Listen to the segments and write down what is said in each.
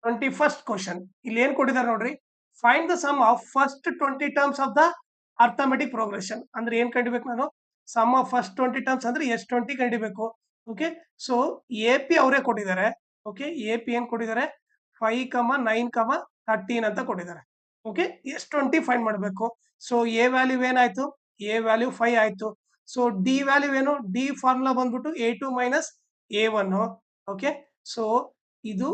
21st question ಇಲ್ಲಿ ಏನ್ ಕೊಟ್ಟಿದ್ದಾರೆ ನೋಡ್ರಿ. Find the sum of first 20 terms of the arithmetic progression. ಅಂದ್ರೆ ಏನ್ ಕಂಡಿಬೇಕು ನಾನು? ಸಮ್ ಆಫ್ ಫಸ್ಟ್ 20 ಟರ್ಮ್ಸ್ ಅಂದ್ರೆ ಎಸ್ 20 ಕಂಡಿಬೇಕು. ಓಕೆ, ಸೊ ಎ ಪಿ ಅವರೇ ಕೊಟ್ಟಿದ್ದಾರೆ. ಓಕೆ, ಎ ಪಿ ಏನ್ ಕೊಟ್ಟಿದ್ದಾರೆ? 5, 9, 13 ಅಂತ ಕೊಟ್ಟಿದ್ದಾರೆ. ಓಕೆ, ಎಸ್ 20 ಫೈಂಡ್ ಮಾಡಬೇಕು. ಸೊ ಎ ವ್ಯಾಲ್ಯೂ ಏನಾಯ್ತು? ಎ ವ್ಯಾಲ್ಯೂ 5 ಆಯ್ತು. ಸೊ ಡಿ ವ್ಯಾಲ್ಯೂ ಏನು? ಡಿ ಫಾರ್ಮುಲಾ ಬಂದ್ಬಿಟ್ಟು A2 minus A1. Okay, so ಇದು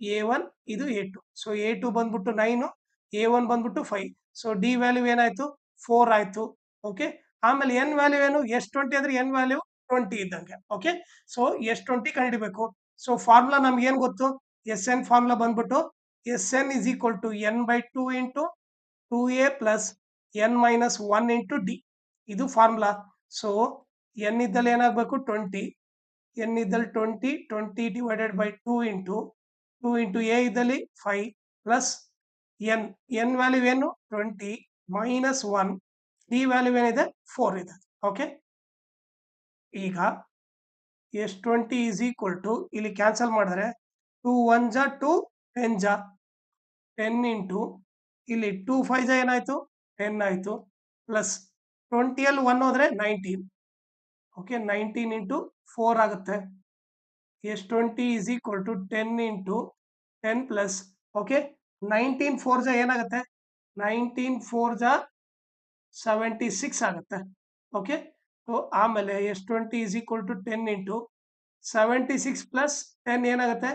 A1 ಇದು A2. ಸೊ A2 ಬಂದ್ಬಿಟ್ಟು 9, A1 ಬಂದ್ಬಿಟ್ಟು 5. ಸೊ ಡಿ ವ್ಯಾಲ್ಯೂ ಏನಾಯ್ತು? 4 ಆಯ್ತು. ಓಕೆ, ಆಮೇಲೆ ಎನ್ ವ್ಯಾಲ್ಯೂ ಏನು? ಎಸ್ 20 ಅಂದ್ರೆ ಎನ್ ವ್ಯಾಲ್ಯೂ 20 ಇದ್ದಂಗೆ. ಓಕೆ, ಸೊ ಎಸ್ 20 ಕಂಡುಹಿಡಿಬೇಕು. ಸೊ ಫಾರ್ಮುಲಾ ನಮ್ಗೆ ಏನ್ ಗೊತ್ತು? ಎಸ್ ಎನ್ ಫಾರ್ಮುಲಾ ಬಂದ್ಬಿಟ್ಟು S N is equal to n/2 into 2a plus n minus 1 into D. ಇದು ಫಾರ್ಮುಲಾ. ಸೊ ಎನ್ ಇದ್ದಲ್ಲಿ ಏನಾಗಬೇಕು? 20. ಎನ್ ಇದ್ದಲ್ಲಿ 20 ಡಿವೈಡೆಡ್ ಬೈ 2 ಇಂಟು ಎ ಇದ್ದಲ್ಲಿ 5 ಪ್ಲಸ್ ಎನ್ ವ್ಯಾಲ್ಯೂ ಏನು? 20 ಮೈನಸ್ 1. ಡಿ ವ್ಯಾಲ್ಯೂ ಏನಿದೆ? 4 ಇದೆ. ಓಕೆ, ಈಗ ಎಸ್ 20 ಈಸ್ ಈಕ್ವಲ್ ಟು ಇಲ್ಲಿ ಕ್ಯಾನ್ಸಲ್ ಮಾಡಿದ್ರೆ 2 1 ಜಾ 2 10 ಜಾ 10 ಇಂಟು ಇಲ್ಲಿ 2 5 ಜಾ ಏನಾಯ್ತು? 10 ಆಯ್ತು. ಪ್ಲಸ್ 20 ಅಲ್ಲಿ 1 ಹೋದ್ರೆ 19. ಓಕೆ, 19 ಇಂಟು 4 ಆಗುತ್ತೆ. S 20 is equal to 10 into 10 plus okay 19 4 ಜಾ ಏನಾಗುತ್ತೆ? 19 4 ಜಾ 76 ಆಗುತ್ತೆ. ಓಕೆ, ಸೊ ಆಮೇಲೆ S 20 is equal to 10 into 76 plus 10 ಏನಾಗುತ್ತೆ?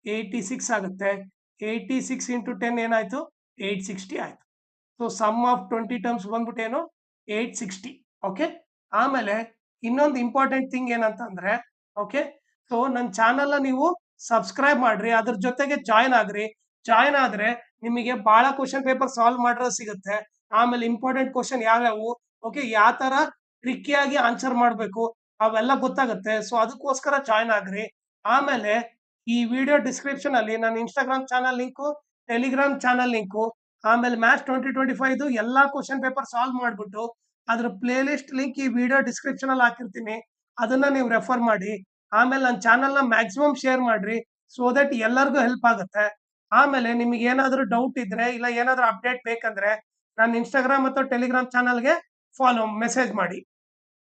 86 ಆಗುತ್ತೆ. 86 ಇಂಟು 10 ಏನಾಯ್ತು? 860 ಆಯ್ತು. ಸೊ ಸಮ್ ಆಫ್ 20 ಟರ್ಮ್ಸ್ ಬಂದ್ಬಿಟ್ಟು ಏನು? 860. ಓಕೆ, ಆಮೇಲೆ ಇನ್ನೊಂದು ಇಂಪಾರ್ಟೆಂಟ್ ಥಿಂಗ್ ಏನಂತಂದ್ರೆ, ಓಕೆ, ಸೊ ನನ್ನ ಚಾನಲ್ ನೀವು ಸಬ್ಸ್ಕ್ರೈಬ್ ಮಾಡ್ರಿ, ಅದ್ರ ಜೊತೆಗೆ ಜಾಯ್ನ್ ಆಗ್ರಿ. ಜಾಯ್ನ್ ಆದ್ರೆ ನಿಮಗೆ ಬಹಳ ಕ್ವಶನ್ ಪೇಪರ್ ಸಾಲ್ವ್ ಮಾಡಿರೋದು ಸಿಗುತ್ತೆ. ಆಮೇಲೆ ಇಂಪಾರ್ಟೆಂಟ್ ಕ್ವಶನ್ ಯಾವ್ಯಾವು, ಓಕೆ, ಯಾವ ತರ ಟ್ರಿಕ್ಕಿಯಾಗಿ ಆನ್ಸರ್ ಮಾಡಬೇಕು ಅವೆಲ್ಲ ಗೊತ್ತಾಗುತ್ತೆ. ಸೊ ಅದಕ್ಕೋಸ್ಕರ ಜಾಯ್ನ್ ಆಗ್ರಿ. ಆಮೇಲೆ ಈ ವಿಡಿಯೋ ಡಿಸ್ಕ್ರಿಪ್ಷನ್ ಅಲ್ಲಿ ನನ್ನ Instagram channel link, Telegram channel link, ಆಮೇಲೆ ಮ್ಯಾಥ್ಸ್ 2025 ಎಲ್ಲಾ ಕ್ವಶನ್ ಪೇಪರ್ ಸಾಲ್ವ್ ಮಾಡ್ಬಿಟ್ಟು ಅದ್ರ ಪ್ಲೇ ಲಿಸ್ಟ್ ಲಿಂಕ್ ಈ ವಿಡಿಯೋ ಡಿಸ್ಕ್ರಿಪ್ಷನ್ ಅಲ್ಲಿ ಹಾಕಿರ್ತೀನಿ. ಅದನ್ನ ನೀವು ರೆಫರ್ ಮಾಡಿ. ಆಮೇಲೆ ನನ್ನ ಚಾನಲ್ ನ ಮ್ಯಾಕ್ಸಿಮಮ್ ಶೇರ್ ಮಾಡ್ರಿ, ಸೊ ದಟ್ ಎಲ್ಲರಿಗೂ ಹೆಲ್ಪ್ ಆಗುತ್ತೆ. ಆಮೇಲೆ ನಿಮಗೆ ಏನಾದರೂ ಡೌಟ್ ಇದ್ರೆ ಇಲ್ಲ ಏನಾದರೂ ಅಪ್ಡೇಟ್ ಬೇಕಂದ್ರೆ ನನ್ನ ಇನ್ಸ್ಟಾಗ್ರಾಮ್ ಮತ್ತು ಟೆಲಿಗ್ರಾಮ್ ಚಾನಲ್ಗೆ ಮೆಸೇಜ್ ಮಾಡಿ.